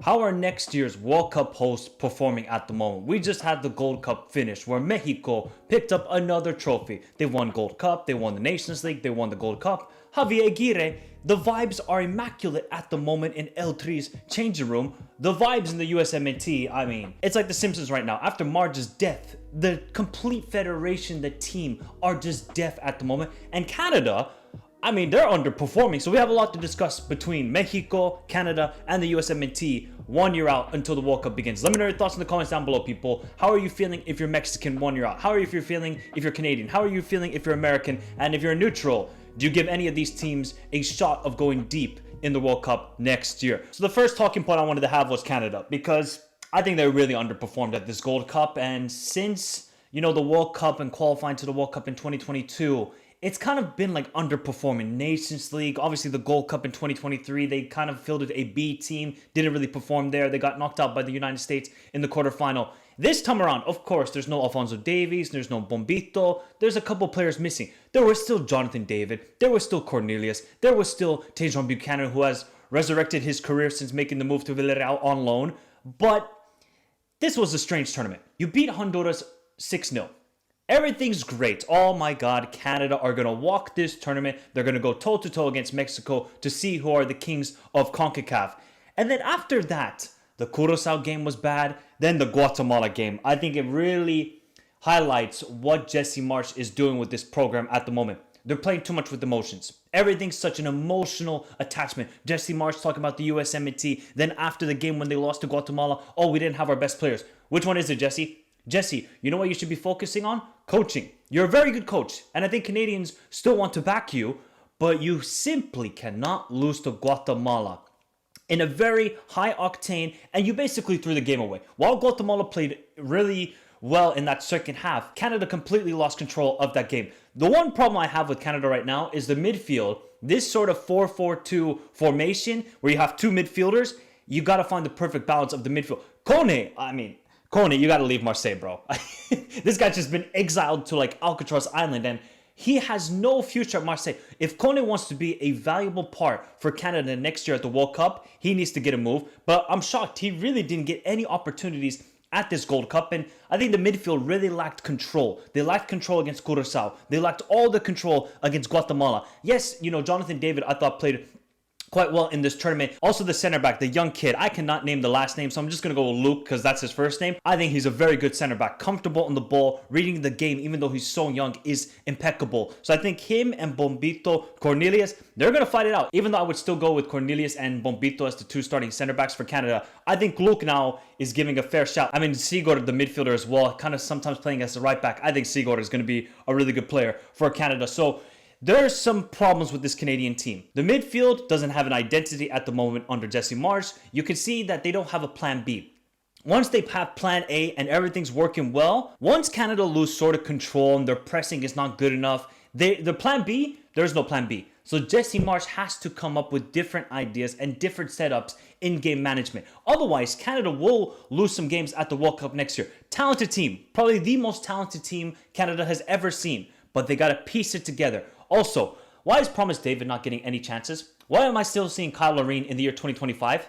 How are next year's World Cup hosts performing at the moment? We just had the Gold Cup finish where Mexico picked up another trophy. They won Gold Cup, they won the Nations League, they won the Gold Cup. Javier Aguirre, the vibes are immaculate at the moment in El Tri's changing room. The vibes in the USMNT, I mean, it's like The Simpsons right now. After Marge's death, the complete federation, the team are just deaf at the moment. And Canada, I mean, they're underperforming, so we have a lot to discuss between Mexico, Canada, and the USMNT 1 year out until the World Cup begins. Let me know your thoughts in the comments down below, people. How are you feeling if you're Mexican 1 year out? How are you if you're feeling if you're Canadian? How are you feeling if you're American? And if you're neutral, do you give any of these teams a shot of going deep in the World Cup next year? So the first talking point I wanted to have was Canada, because I think they really underperformed at this Gold Cup. And since, the World Cup and qualifying to the World Cup in 2022, it's kind of been like underperforming. Nations League, obviously the Gold Cup in 2023, they kind of fielded a B team, didn't really perform there. They got knocked out by the United States in the quarterfinal. This time around, of course, there's no Alfonso Davies, there's no Bombito, there's a couple players missing. There was still Jonathan David, there was still Cornelius, there was still Tejon Buchanan, who has resurrected his career since making the move to Villarreal on loan. But this was a strange tournament. You beat Honduras 6-0. Everything's great. Oh my God, Canada are going to walk this tournament. They're going to go toe-to-toe against Mexico to see who are the kings of CONCACAF. And then after that, the Curaçao game was bad. Then the Guatemala game. I think it really highlights what Jesse Marsch is doing with this program at the moment. They're playing too much with emotions. Everything's such an emotional attachment. Jesse Marsch talking about the USMNT. Then after the game when they lost to Guatemala, oh, we didn't have our best players. Which one is it, Jesse? Jesse, you know what you should be focusing on? Coaching. You're a very good coach, and I think Canadians still want to back you, but you simply cannot lose to Guatemala in a very high octane, and you basically threw the game away. While Guatemala played really well in that second half, Canada completely lost control of that game. The one problem I have with Canada right now is the midfield. This sort of 4-4-2 formation where you have two midfielders, you got to find the perfect balance of the midfield. Kone, you gotta leave Marseille, bro. This guy's just been exiled to like Alcatraz Island, and he has no future at Marseille. If Kone wants to be a valuable part for Canada next year at the World Cup, he needs to get a move. But I'm shocked. He really didn't get any opportunities at this Gold Cup, and I think the midfield really lacked control. They lacked control against Curaçao. They lacked all the control against Guatemala. Yes, Jonathan David, I thought, played quite well in this tournament. Also the center back, the young kid, I cannot name the last name, so I'm just going to go with Luke because that's his first name. I think he's a very good center back, comfortable on the ball, reading the game even though he's so young is impeccable. So I think him and Bombito, Cornelius, they're going to fight it out. Even though I would still go with Cornelius and Bombito as the two starting center backs for Canada, I think Luke now is giving a fair shout. I mean, Sigurd, the midfielder as well, kind of sometimes playing as a right back. I think Sigurd is going to be a really good player for Canada. So there's some problems with this Canadian team. The midfield doesn't have an identity at the moment under Jesse Marsch. You can see that they don't have a plan B. Once they have plan A and everything's working well, once Canada lose sort of control and their pressing is not good enough, the plan B, there's no plan B. So Jesse Marsch has to come up with different ideas and different setups in game management. Otherwise, Canada will lose some games at the World Cup next year. Talented team, probably the most talented team Canada has ever seen, but they got to piece it together. Also, why is Promise David not getting any chances? Why am I still seeing Kyle Larin in the year 2025?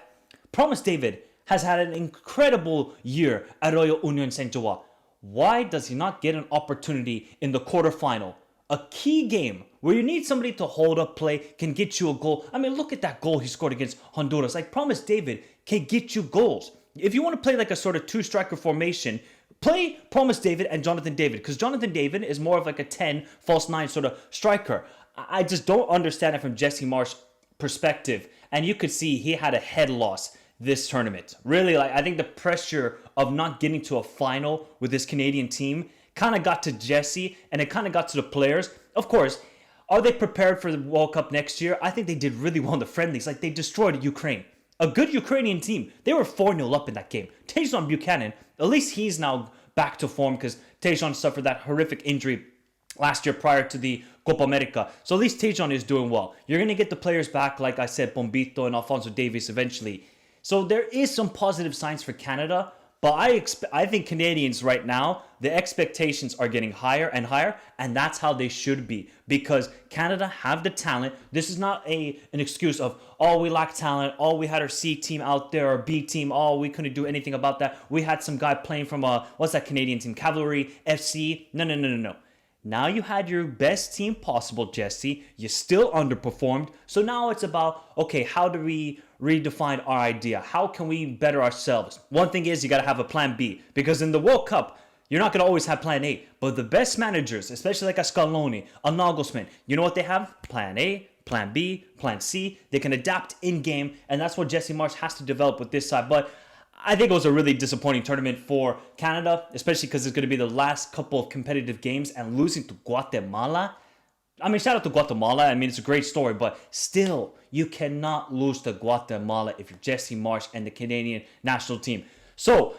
Promise David has had an incredible year at Royal Union Saint-Joa. Why does he not get an opportunity in the quarterfinal? A key game where you need somebody to hold up play, can get you a goal. I mean, look at that goal he scored against Honduras. Like, Promise David can get you goals. If you want to play like a sort of two-striker formation, play Promise David and Jonathan David, because Jonathan David is more of like a 10, false 9 sort of striker. I just don't understand it from Jesse Marsch's perspective, and you could see he had a head loss this tournament. Really, I think the pressure of not getting to a final with this Canadian team kind of got to Jesse, and it kind of got to the players. Of course, are they prepared for the World Cup next year? I think they did really well in the friendlies. Like, they destroyed Ukraine. A good Ukrainian team. They were 4-0 up in that game. Tejon Buchanan, at least he's now back to form because Tejon suffered that horrific injury last year prior to the Copa America. So at least Tejon is doing well. You're going to get the players back, like I said, Bombito and Alfonso Davies eventually. So there is some positive signs for Canada, but I think Canadians right now, the expectations are getting higher and higher, and that's how they should be, because Canada have the talent. This is not an excuse of, oh, we lack talent, oh, we had our C team out there, or B team, oh, we couldn't do anything about that. We had some guy playing from what's that Canadian team, Cavalry FC. No. Now you had your best team possible, Jesse. You still underperformed. So now it's about, okay, how do we redefine our idea? How can we better ourselves? One thing is you got to have a plan B, because in the World Cup, you're not going to always have plan A. But the best managers, especially like a Scaloni, a Nagelsmann, you know what they have? Plan A, plan B, plan C. They can adapt in game, and that's what Jesse Marsch has to develop with this side. But I think it was a really disappointing tournament for Canada, especially because it's going to be the last couple of competitive games, and losing to Guatemala. I mean, shout out to Guatemala. I mean, it's a great story, but still, you cannot lose to Guatemala if you're Jesse Marsch and the Canadian national team. So,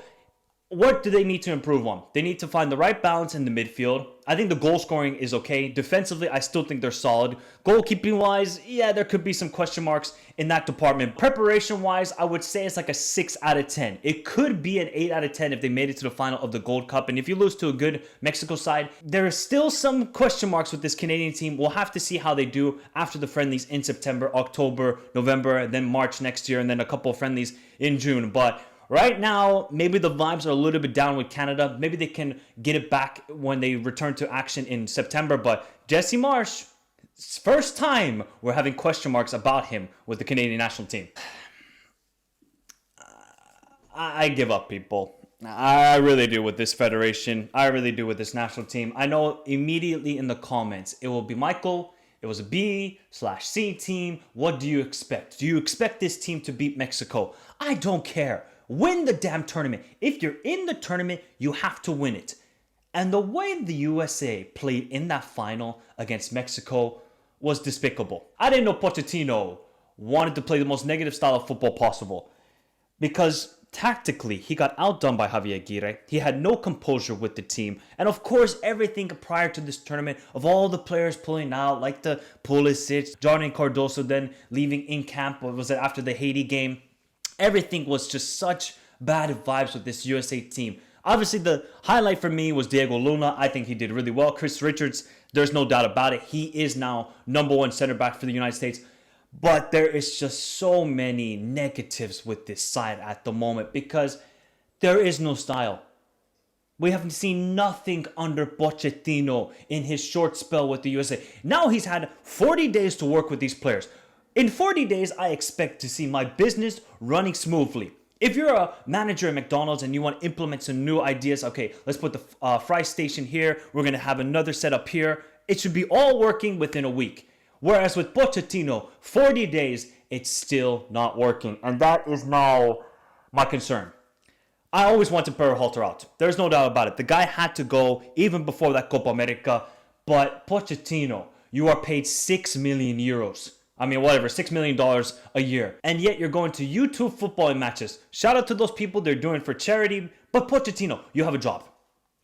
what do they need to improve on? They need to find the right balance in the midfield. I think the goal scoring is okay. Defensively, I still think they're solid. Goalkeeping wise, yeah, there could be some question marks in that department. Preparation wise, I would say it's like a 6 out of 10. It could be an 8 out of 10 if they made it to the final of the Gold Cup. And if you lose to a good Mexico side, there are still some question marks with this Canadian team. We'll have to see how they do after the friendlies in September, October, November, and then March next year, and then a couple of friendlies in June. But right now, maybe the vibes are a little bit down with Canada. Maybe they can get it back when they return to action in September. But Jesse Marsch, first time we're having question marks about him with the Canadian national team. I give up, people. I really do with this federation. I really do with this national team. I know immediately in the comments, it will be Michael. It was a B/C team. What do you expect? Do you expect this team to beat Mexico? I don't care. Win the damn tournament. If you're in the tournament, you have to win it. And the way the USA played in that final against Mexico was despicable. I didn't know Pochettino wanted to play the most negative style of football possible, because tactically, he got outdone by Javier Aguirre. He had no composure with the team. And of course, everything prior to this tournament of all the players pulling out, like the Pulisic, Jordan Cardoso then leaving in camp, what was it, after the Haiti game? Everything was just such bad vibes with this USA team. Obviously, the highlight for me was Diego Luna. I think he did really well. Chris Richards, there's no doubt about it. He is now number one center back for the United States. But there is just so many negatives with this side at the moment, because there is no style. We haven't seen nothing under Pochettino in his short spell with the USA. Now he's had 40 days to work with these players. In 40 days, I expect to see my business running smoothly. If you're a manager at McDonald's and you want to implement some new ideas, okay, let's put the fry station here. We're going to have another setup here. It should be all working within a week. Whereas with Pochettino, 40 days, it's still not working. And that is now my concern. I always wanted Berhalter out. There's no doubt about it. The guy had to go even before that Copa America. But Pochettino, you are paid 6 million euros. I mean, whatever, $6 million a year. And yet you're going to YouTube footballing matches. Shout out to those people, they're doing it for charity. But Pochettino, you have a job.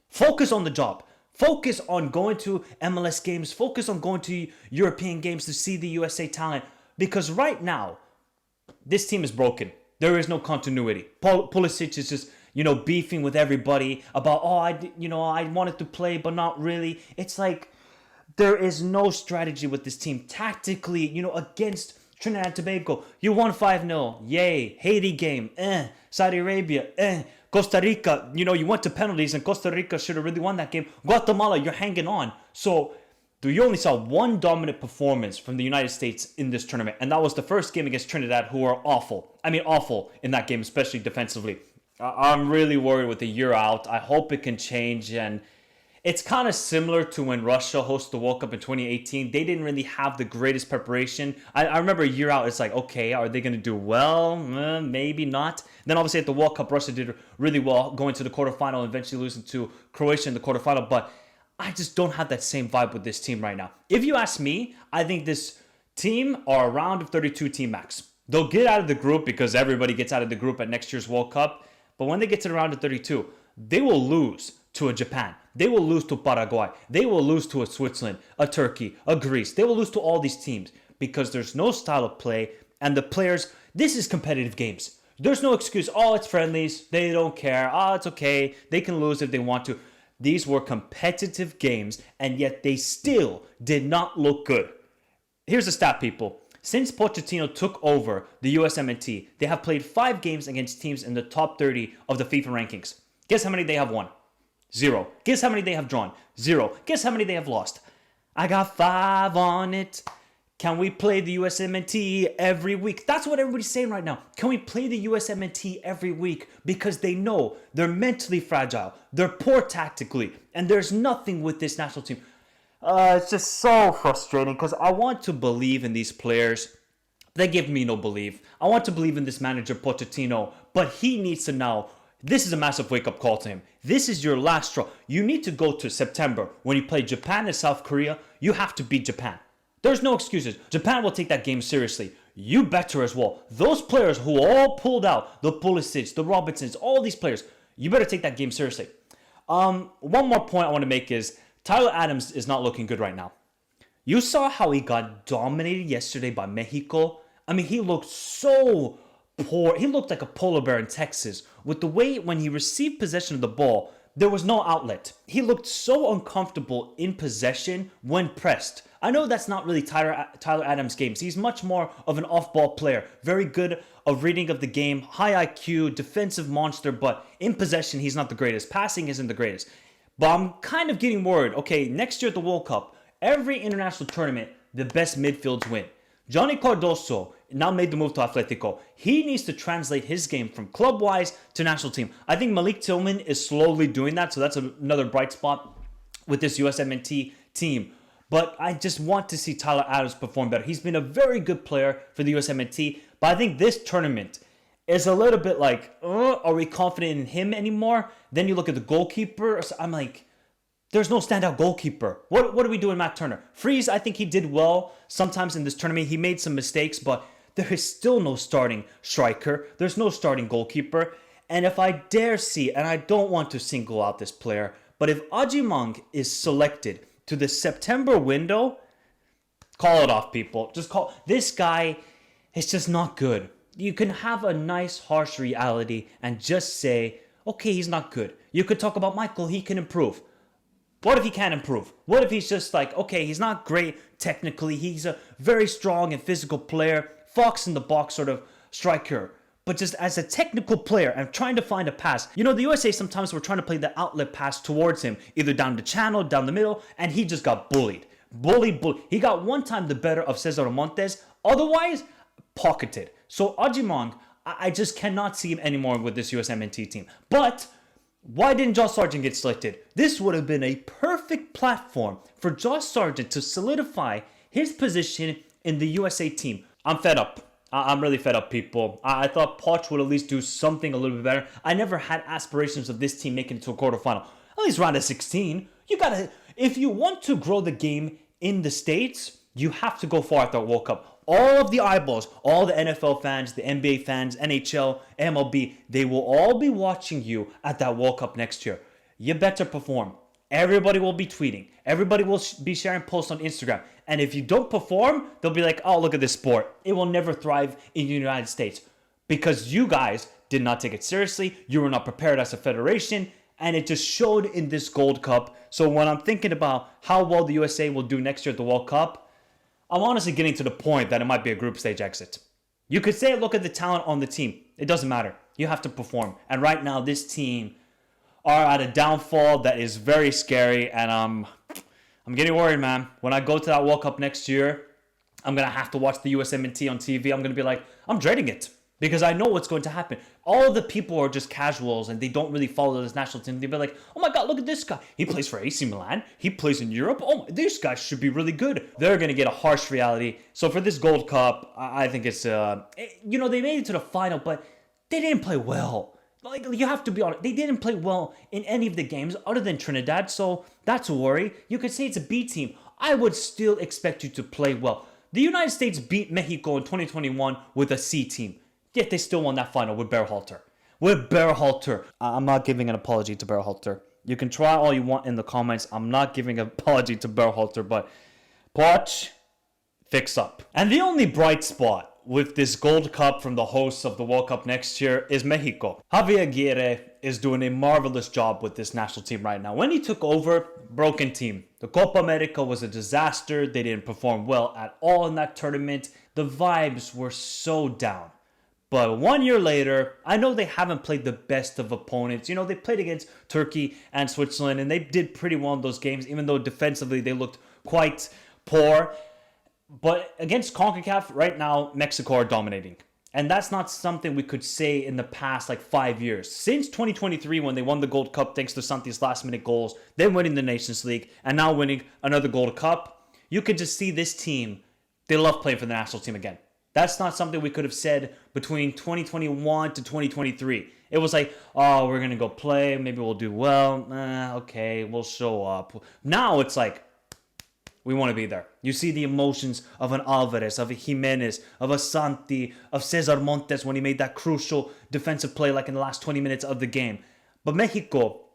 Focus on the job. Focus on going to MLS games. Focus on going to European games to see the USA talent. Because right now, this team is broken. There is no continuity. Pulisic is just, beefing with everybody about, I wanted to play, but not really. It's like, there is no strategy with this team. Tactically, against Trinidad and Tobago, you won 5-0. Yay. Haiti game. Saudi Arabia. Costa Rica, you went to penalties and Costa Rica should have really won that game. Guatemala, you're hanging on. So, you only saw one dominant performance from the United States in this tournament. And that was the first game against Trinidad, who are awful. I mean, awful in that game, especially defensively. I'm really worried with the year out. I hope it can change. And it's kind of similar to when Russia hosted the World Cup in 2018. They didn't really have the greatest preparation. I remember a year out, it's like, okay, are they going to do well? Maybe not. Then obviously at the World Cup, Russia did really well, going to the quarterfinal and eventually losing to Croatia in the quarterfinal. But I just don't have that same vibe with this team right now. If you ask me, I think this team are around 32 team max. They'll get out of the group because everybody gets out of the group at next year's World Cup. But when they get to the round of 32, they will lose to a Japan. They will lose to Paraguay. They will lose to a Switzerland, a Turkey, a Greece. They will lose to all these teams because there's no style of play. And the players, this is competitive games. There's no excuse. Oh, it's friendlies. They don't care. Oh, it's okay. They can lose if they want to. These were competitive games, and yet they still did not look good. Here's a stat, people. Since Pochettino took over the USMNT, they have played 5 games against teams in the top 30 of the FIFA rankings. Guess how many they have won? 0. Guess how many they have drawn? 0. Guess how many they have lost? I got 5 on it. Can we play the USMNT every week? That's what everybody's saying right now. Can we play the USMNT every week? Because they know they're mentally fragile. They're poor tactically. And there's nothing with this national team. It's just so frustrating because I want to believe in these players. They give me no belief. I want to believe in this manager, Pochettino. But he needs to now. This is a massive wake-up call to him. This is your last straw. You need to go to September. When you play Japan and South Korea, you have to beat Japan. There's no excuses. Japan will take that game seriously. You better as well. Those players who all pulled out, the Pulisic, the Robinsons, all these players, you better take that game seriously. One more point I want to make is Tyler Adams is not looking good right now. You saw how he got dominated yesterday by Mexico. I mean, he looked so poor. He looked like a polar bear in Texas. With the way when he received possession of the ball, there was no outlet. He looked so uncomfortable in possession when pressed. I know that's not really Tyler Adams' games. He's much more of an off-ball player. Very good of reading of the game, high IQ, defensive monster, but in possession, he's not the greatest. Passing isn't the greatest. But I'm kind of getting worried. Okay, next year at the World Cup, every international tournament, the best midfields win. Johnny Cardoso now made the move to Atletico. He needs to translate his game from club-wise to national team. I think Malik Tillman is slowly doing that, so that's another bright spot with this USMNT team. But I just want to see Tyler Adams perform better. He's been a very good player for the USMNT, but I think this tournament is a little bit like, are we confident in him anymore? Then you look at the goalkeeper. I'm like, there's no standout goalkeeper. What are we doing, Matt Turner? Freeze, I think he did well sometimes in this tournament. He made some mistakes, but there is still no starting striker. There's no starting goalkeeper. And if I dare see, and I don't want to single out this player, but if Ajimang is selected to the September window, call it off, people. Just call. This guy is just not good. You can have a nice, harsh reality and just say, okay, he's not good. You could talk about Michael, he can improve. What if he can't improve? What if he's just like, okay, he's not great technically. He's a very strong and physical player, fox in the box sort of striker. But just as a technical player, I'm trying to find a pass. You know, the USA sometimes we're trying to play the outlet pass towards him, either down the channel, down the middle, and he just got bullied. Bullied. He got one time the better of Cesar Montes. Otherwise, pocketed. So Ajimang, I just cannot see him anymore with this USMNT team. But why didn't Josh Sargent get selected? This would have been a perfect platform for Josh Sargent to solidify his position in the USA team. I'm fed up. I'm really fed up, people. I thought Poch would at least do something a little bit better. I never had aspirations of this team making it to a quarterfinal. At least round of 16. You gotta, if you want to grow the game in the States, you have to go far at the World Cup. All of the eyeballs, all the NFL fans, the NBA fans, NHL, MLB, they will all be watching you at that World Cup next year. You better perform. Everybody will be tweeting. Everybody will be sharing posts on Instagram. And if you don't perform, they'll be like, oh, look at this sport. It will never thrive in the United States. Because you guys did not take it seriously. You were not prepared as a federation. And it just showed in this Gold Cup. So when I'm thinking about how well the USA will do next year at the World Cup, I'm honestly getting to the point that it might be a group stage exit. You could say, look at the talent on the team. It doesn't matter. You have to perform. And right now, this team are at a downfall that is very scary. And I'm getting worried, man. When I go to that World Cup next year, I'm going to have to watch the USMNT on TV. I'm going to be like, I'm dreading it. Because I know what's going to happen. All the people are just casuals and they don't really follow this national team. They'll be like, oh my God, look at this guy. He plays for AC Milan. He plays in Europe. Oh, this guy should be really good. They're going to get a harsh reality. So for this Gold Cup, I think it's, they made it to the final, but they didn't play well. Like, you have to be honest. They didn't play well in any of the games other than Trinidad. So that's a worry. You could say it's a B team. I would still expect you to play well. The United States beat Mexico in 2021 with a C team. Yet they still won that final with Berhalter. With Berhalter. I'm not giving an apology to Berhalter. You can try all you want in the comments. I'm not giving an apology to Berhalter, but Poch, fix up. And the only bright spot with this Gold Cup from the hosts of the World Cup next year is Mexico. Javier Aguirre is doing a marvelous job with this national team right now. When he took over, broken team. The Copa America was a disaster. They didn't perform well at all in that tournament. The vibes were so down. But 1 year later, I know they haven't played the best of opponents. You know, they played against Turkey and Switzerland, and they did pretty well in those games, even though defensively they looked quite poor. But against CONCACAF, right now, Mexico are dominating. And that's not something we could say in the past, 5 years. Since 2023, when they won the Gold Cup thanks to Santi's last-minute goals, then winning the Nations League, and now winning another Gold Cup, you could just see this team, they love playing for the national team again. That's not something we could have said between 2021 to 2023. It was like, oh, we're going to go play. Maybe we'll do well. Okay, we'll show up. Now it's like, we want to be there. You see the emotions of an Alvarez, of a Jimenez, of a Santi, of Cesar Montes when he made that crucial defensive play in the last 20 minutes of the game. But Mexico,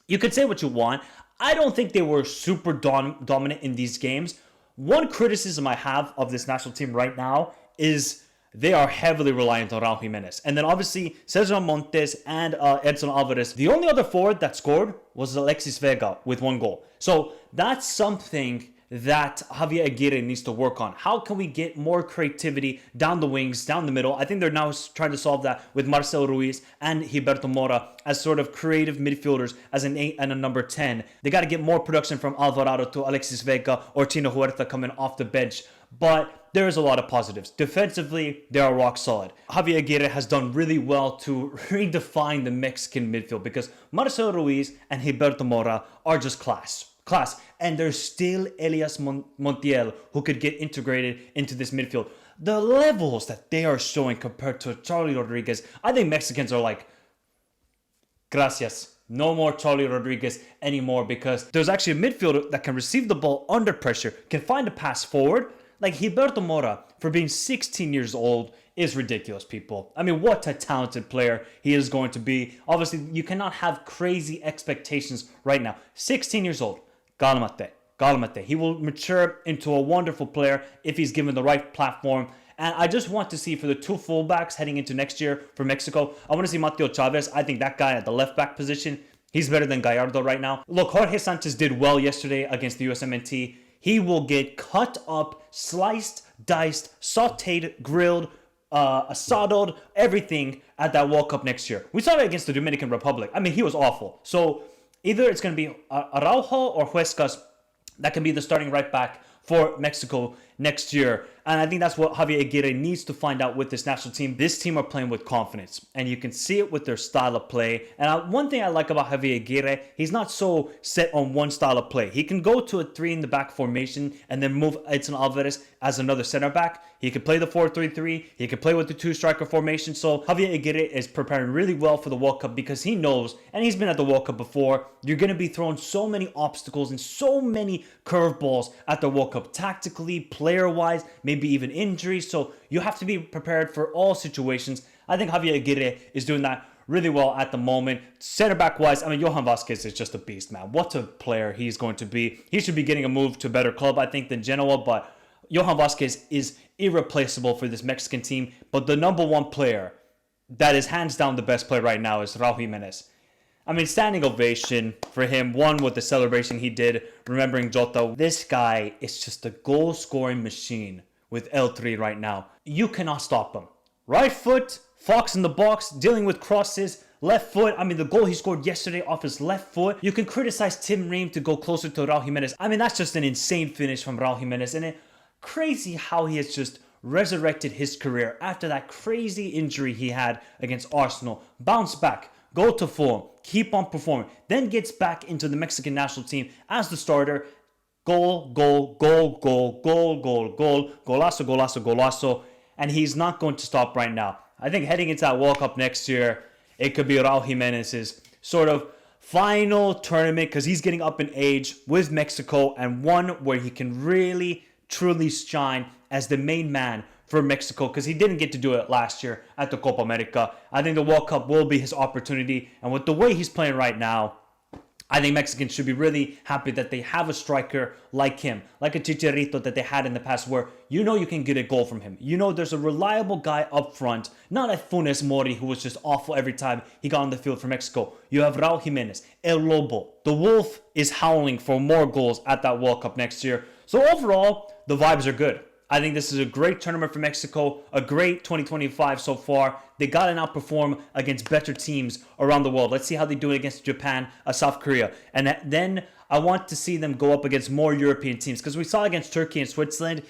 you could say what you want. I don't think they were super dominant in these games. One criticism I have of this national team right now is they are heavily reliant on Raul Jimenez. And then obviously Cesar Montes and Edson Alvarez. The only other forward that scored was Alexis Vega with 1 goal. So that's something that Javier Aguirre needs to work on. How can we get more creativity down the wings, down the middle? I think they're now trying to solve that with Marcel Ruiz and Gilberto Mora as sort of creative midfielders as an 8 and a number 10. They got to get more production from Alvarado to Alexis Vega or Tino Huerta coming off the bench. But there is a lot of positives. Defensively, they are rock solid. Javier Aguirre has done really well to redefine the Mexican midfield because Marcel Ruiz and Gilberto Mora are just class. And there's still Elias Montiel who could get integrated into this midfield. The levels that they are showing compared to Charlie Rodriguez, I think Mexicans are like, gracias. No more Charlie Rodriguez anymore because there's actually a midfielder that can receive the ball under pressure, can find a pass forward. Like Gilberto Mora, for being 16 years old, is ridiculous, people. I mean, what a talented player he is going to be. Obviously, you cannot have crazy expectations right now. 16 years old. Calmate. He will mature into a wonderful player if he's given the right platform. And I just want to see for the 2 fullbacks heading into next year for Mexico, I want to see Mateo Chavez. I think that guy at the left back position, he's better than Gallardo right now. Look, Jorge Sanchez did well yesterday against the USMNT. He will get cut up, sliced, diced, sauteed, grilled, asadoed, everything at that World Cup next year. We saw it against the Dominican Republic. I mean, he was awful. So either it's going to be Araujo or Huescas that can be the starting right back for Mexico next year. And I think that's what Javier Aguirre needs to find out with this national team. This team are playing with confidence, and you can see it with their style of play. And one thing I like about Javier Aguirre, he's not so set on one style of play. He can go to a 3-in-the-back formation and then move Edson Alvarez as another center back. He can play the 4-3-3. He can play with the 2-striker formation. So Javier Aguirre is preparing really well for the World Cup because he knows, and he's been at the World Cup before, you're going to be throwing so many obstacles and so many curveballs at the World Cup, tactically, player-wise, maybe even injuries. So you have to be prepared for all situations. I think Javier Aguirre is doing that really well at the moment. Center back wise, I mean, Johan Vasquez is just a beast, man. What a player he's going to be. He should be getting a move to a better club, I think, than Genoa, but Johan Vasquez is irreplaceable for this Mexican team. But the number one player that is hands down the best player right now is Raul Jimenez. I mean, standing ovation for him. One with the celebration he did, remembering Jota. This guy is just a goal-scoring machine with L3 right now. You cannot stop him. Right foot, fox in the box, dealing with crosses. Left foot, I mean, the goal he scored yesterday off his left foot. You can criticize Tim Ream to go closer to Raul Jimenez. I mean, that's just an insane finish from Raul Jimenez. And crazy how he has just resurrected his career after that crazy injury he had against Arsenal. Bounce back. Go to form, keep on performing, then gets back into the Mexican national team as the starter. Goal, golazo. And he's not going to stop right now. I think heading into that World Cup next year, it could be Raul Jimenez's sort of final tournament because he's getting up in age with Mexico and one where he can really, truly shine as the main man for Mexico because he didn't get to do it last year at the Copa America. I think the World Cup will be his opportunity. And with the way he's playing right now, I think Mexicans should be really happy that they have a striker like him, like a Chicharito that they had in the past, where you know you can get a goal from him. You know there's a reliable guy up front, not a Funes Mori who was just awful every time he got on the field for Mexico. You have Raul Jimenez, El Lobo. The Wolf is howling for more goals at that World Cup next year. So overall, the vibes are good. I think this is a great tournament for Mexico, a great 2025 so far. They got to now perform against better teams around the world. Let's see how they do it against Japan, South Korea. And then I want to see them go up against more European teams, because we saw against Turkey and Switzerland,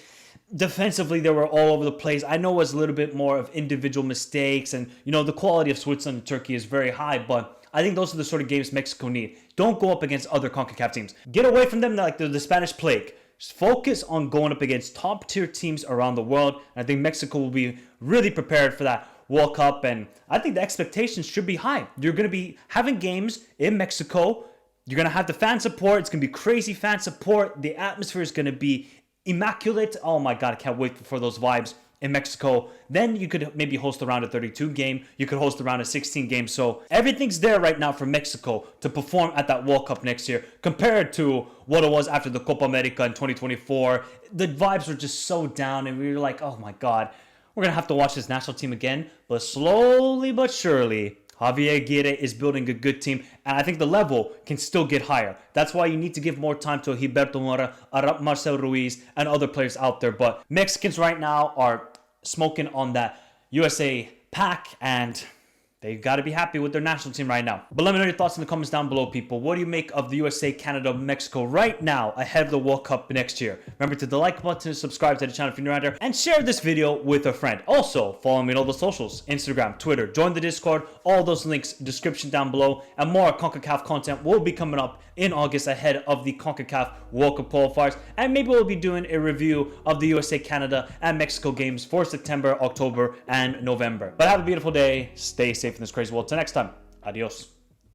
defensively they were all over the place. I know it was a little bit more of individual mistakes, and the quality of Switzerland and Turkey is very high, but I think those are the sort of games Mexico need. Don't go up against other CONCACAF teams. Get away from them like the Spanish plague. Just focus on going up against top tier teams around the world. And I think Mexico will be really prepared for that World Cup. And I think the expectations should be high. You're going to be having games in Mexico. You're going to have the fan support. It's going to be crazy fan support. The atmosphere is going to be immaculate. Oh my God, I can't wait for those vibes in Mexico. Then you could maybe host around a 32 game. You could host around a 16 game. So everything's there right now for Mexico to perform at that World Cup next year compared to what it was after the Copa America in 2024. The vibes were just so down and we were like, oh my God, we're going to have to watch this national team again. But slowly but surely, Javier Aguirre is building a good team, and I think the level can still get higher. That's why you need to give more time to Gilberto Mora, Marcel Ruiz, and other players out there. But Mexicans right now are smoking on that USA pack, and they got to be happy with their national team right now. But let me know your thoughts in the comments down below, people. What do you make of the USA, Canada, Mexico right now ahead of the World Cup next year? Remember to hit the like button, subscribe to the channel if you're new around here, and share this video with a friend. Also, follow me on all the socials, Instagram, Twitter, join the Discord, all those links, description down below, and more CONCACAF content will be coming up in August ahead of the CONCACAF World Cup qualifiers, and maybe we'll be doing a review of the USA, Canada, and Mexico games for September, October, and November. But have a beautiful day, stay safe in this crazy world. Till next time, adios.